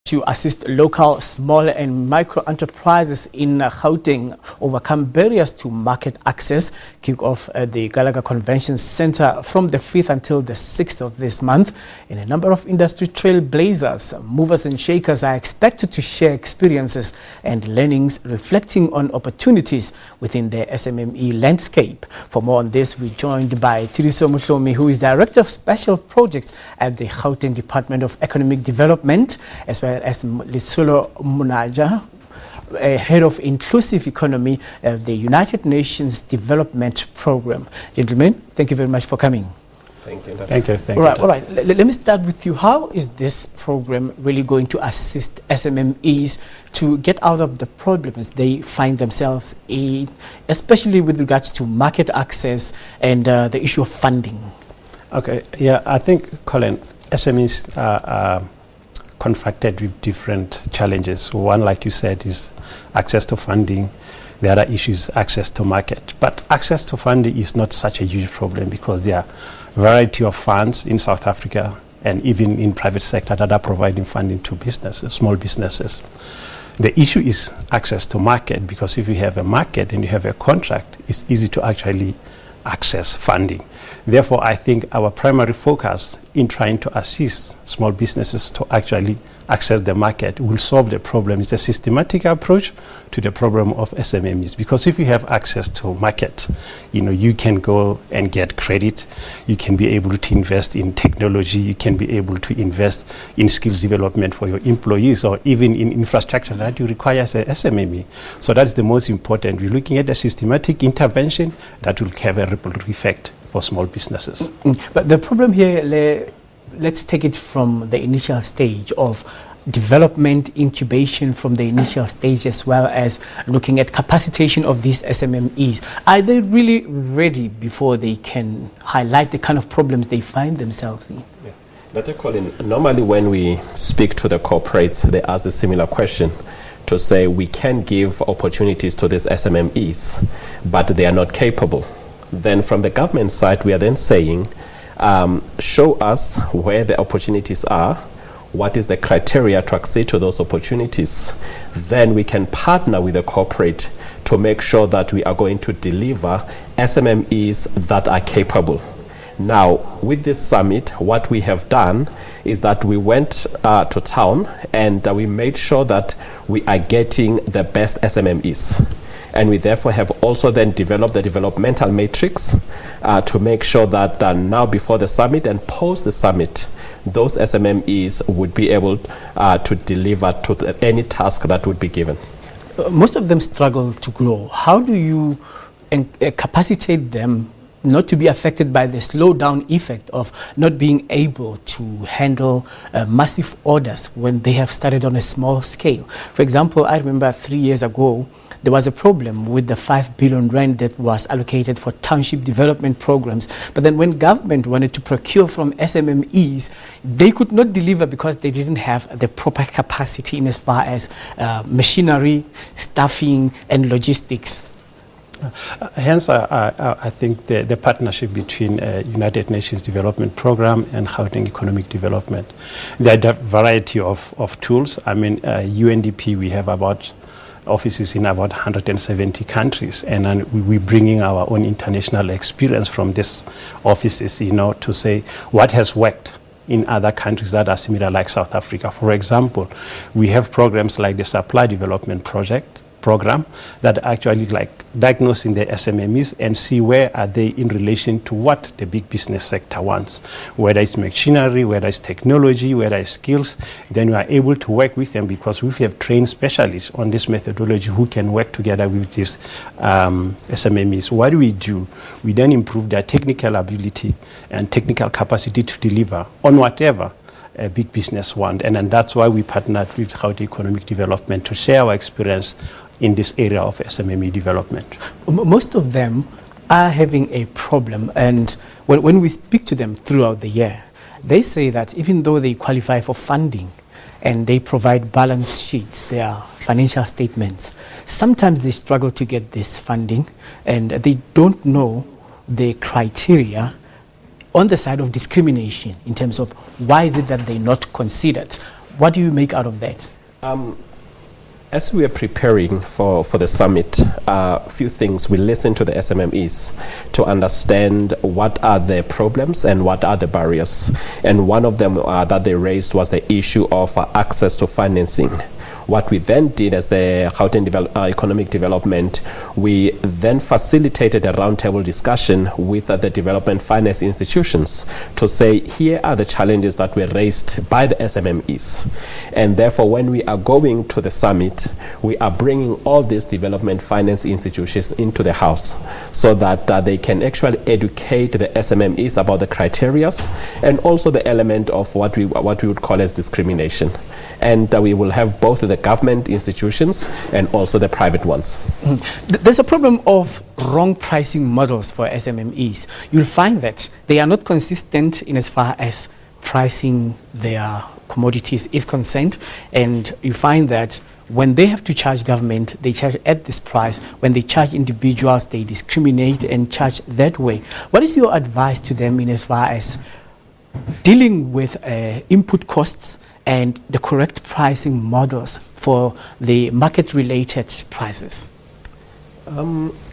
to assist local small and micro enterprises in Gauteng overcome barriers to market access. Kick off at the Gallagher Convention Centre from the 5th until the 6th of this month. And a number of industry trailblazers, movers and shakers are expected to share experiences and learnings reflecting on opportunities within the SMME landscape. For more on this, we're joined by Tseliso Mohlomi, who is Director of Special Projects at the Gauteng Department of Economic Development, as well as Letsholo Mojanaja, Head of Inclusive Economy of the United Nations Development Program. Gentlemen, thank you very much for coming. Thank you. Thank you. All right. Let me start with you. How is this program really going to assist SMMEs to get out of the problems they find themselves in, especially with regards to market access and the issue of funding? Okay. Yeah, I think, Colin, SMEs are confronted with different challenges. One, like you said, is access to funding. The other issue is access to market. But access to funding is not such a huge problem because there are a variety of funds in South Africa and even in private sector that are providing funding to businesses, small businesses. The issue is access to market, because if you have a market and you have a contract, it's easy to actually access funding. Therefore, I think our primary focus in trying to assist small businesses to actually access the market will solve the problem. It's a systematic approach to the problem of SMMEs, because if you have access to market, you can go and get credit, you can be able to invest in technology, you can be able to invest in skills development for your employees, or even in infrastructure that you require as a SMME. So that's the most important. We're looking at a systematic intervention that will have a ripple effect for small businesses. But the problem here, let's take it from the initial stage of development, incubation from the initial stage, as well as looking at capacitation of these SMMEs. Are they really ready before they can highlight the kind of problems they find themselves in? Yeah. Dr. Colin, normally when we speak to the corporates, they ask a similar question to say we can give opportunities to these SMMEs, but they are not capable. Then from the government side, we are then saying, show us where the opportunities are, what is the criteria to accede to those opportunities. Then we can partner with the corporate to make sure that we are going to deliver SMMEs that are capable. Now, with this summit, what we have done is that we went to town and we made sure that we are getting the best SMMEs. And we therefore have also then developed the developmental matrix to make sure that now before the summit and post the summit, those SMMEs would be able to deliver to any task that would be given. Most of them struggle to grow. How do you capacitate them not to be affected by the slowdown effect of not being able to handle massive orders when they have started on a small scale? For example, I remember 3 years ago, there was a problem with the 5 billion rand that was allocated for township development programs. But then when government wanted to procure from SMMEs, they could not deliver because they didn't have the proper capacity in as far as machinery, staffing, and logistics. Hence, I think the partnership between United Nations Development Program and Gauteng Economic Development, there are a variety of tools. I mean, UNDP, we have about offices in about 170 countries, and we're bringing our own international experience from these offices, to say what has worked in other countries that are similar, like South Africa. For example, we have programs like the Supply Development Program that actually like diagnosing the SMMEs and see where are they in relation to what the big business sector wants, whether it's machinery, whether it's technology, whether it's skills. Then we are able to work with them because we have trained specialists on this methodology who can work together with these SMMEs. What do? We then improve their technical ability and technical capacity to deliver on whatever a big business want. And that's why we partnered with Gauteng Economic Development to share our experience in this area of SMME development. Most of them are having a problem, and when we speak to them throughout the year, they say that even though they qualify for funding and they provide balance sheets, their financial statements, sometimes they struggle to get this funding and they don't know the criteria on the side of discrimination in terms of why is it that they're not considered. What do you make out of that? As we are preparing for the summit, a few things. We listen to the SMMEs to understand what are the problems and what are the barriers. And one of them that they raised was the issue of access to financing. What we then did as the Gauteng Economic Development, we then facilitated a roundtable discussion with the development finance institutions to say, here are the challenges that were raised by the SMMEs. And therefore, when we are going to the summit, we are bringing all these development finance institutions into the house so that they can actually educate the SMMEs about the criteria and also the element of what we would call as discrimination. And we will have both the government institutions and also the private ones. There's a problem of wrong pricing models for SMMEs. You'll find that they are not consistent in as far as pricing their commodities is concerned, and you find that when they have to charge government, they charge at this price. When they charge individuals, they discriminate and charge that way. What is your advice to them in as far as dealing with input costs and the correct pricing models for the market-related prices?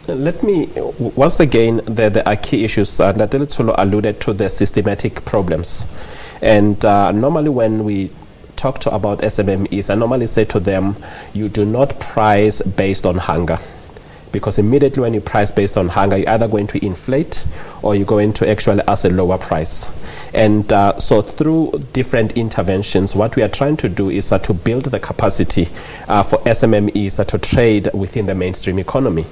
Let me, once again, there are key issues that Letsholo alluded to, the systematic problems. And normally when we talk about SMMEs, I normally say to them, you do not price based on hunger. Because immediately when you price based on hunger, you're either going to inflate or you're going to actually ask a lower price. And so through different interventions, what we are trying to do is to build the capacity for SMMEs to trade within the mainstream economy.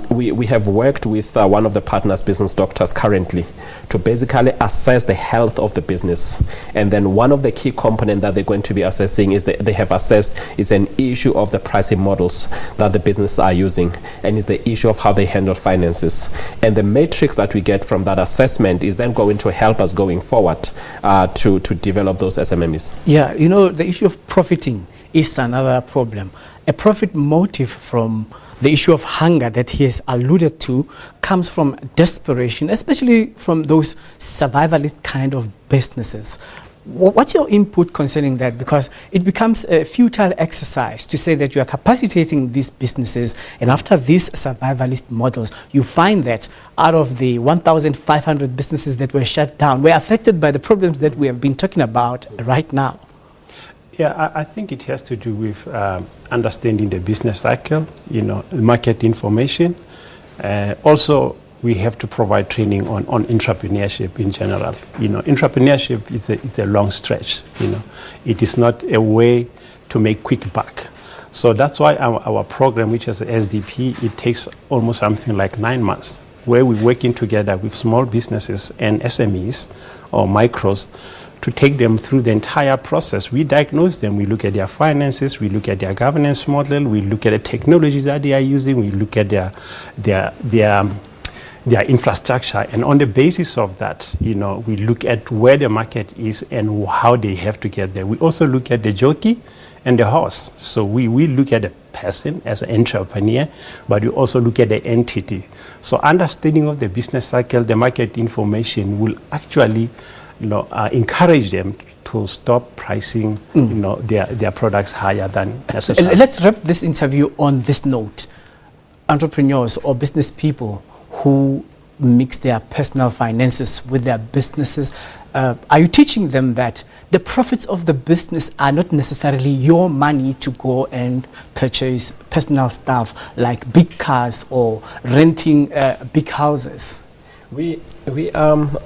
We have worked with one of the partners business doctors currently to basically assess the health of the business. And then one of the key components that they're going to be assessing is they have assessed is an issue of the pricing models that the business are using, and is the issue of how they handle finances. And the matrix that we get from that assessment is then going to help us going forward to develop those SMMEs. Yeah, you know, the issue of profiting is another problem. A profit motive from the issue of hunger that he has alluded to comes from desperation, especially from those survivalist kind of businesses. What's your input concerning that? Because it becomes a futile exercise to say that you are capacitating these businesses, and after these survivalist models, you find that out of the 1,500 businesses that were shut down, were affected by the problems that we have been talking about right now. Yeah, I think it has to do with understanding the business cycle, market information. Also, we have to provide training on entrepreneurship in general. Entrepreneurship is a long stretch. It is not a way to make quick buck. So that's why our program, which is SDP, it takes almost something like 9 months, where we're working together with small businesses and SMEs or micros to take them through the entire process. We diagnose them, we look at their finances, we look at their governance model, we look at the technologies that they are using, we look at their infrastructure, and on the basis of that, we look at where the market is and how they have to get there. We also look at the jockey and the horse. So we look at the person as an entrepreneur, but we also look at the entity. So understanding of the business cycle, the market information will actually encourage them to stop pricing their products higher than necessary. Let's wrap this interview on this note. Entrepreneurs or business people who mix their personal finances with their businesses, are you teaching them that the profits of the business are not necessarily your money to go and purchase personal stuff like big cars or renting big houses?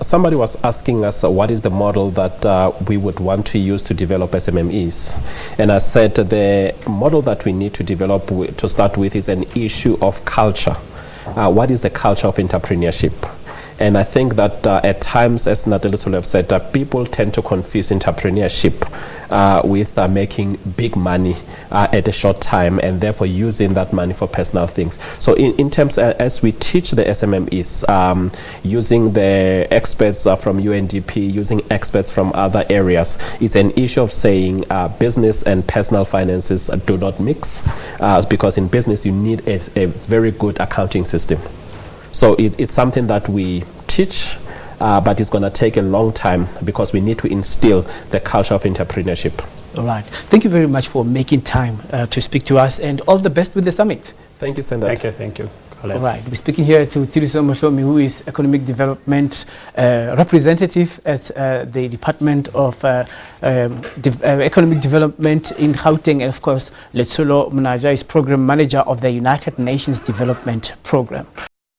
Somebody was asking us what is the model that we would want to use to develop SMMEs, and I said the model that we need to develop to start with is an issue of culture. What is the culture of entrepreneurship? And I think that at times, as Letsholo have said, people tend to confuse entrepreneurship with making big money at a short time, and therefore using that money for personal things. So in terms, as we teach the SMMEs, using the experts from UNDP, using experts from other areas, it's an issue of saying business and personal finances do not mix, because in business you need a very good accounting system. So it's something that we teach, but it's going to take a long time because we need to instill the culture of entrepreneurship. All right. Thank you very much for making time to speak to us, and all the best with the summit. Thank you, Senator. Thank you. All right. We're speaking here to Tseliso Mohlomi, who is Economic Development representative at the Department of Economic Development in Gauteng, and of course, Letsholo Mojanaja is Program Manager of the United Nations Development Program.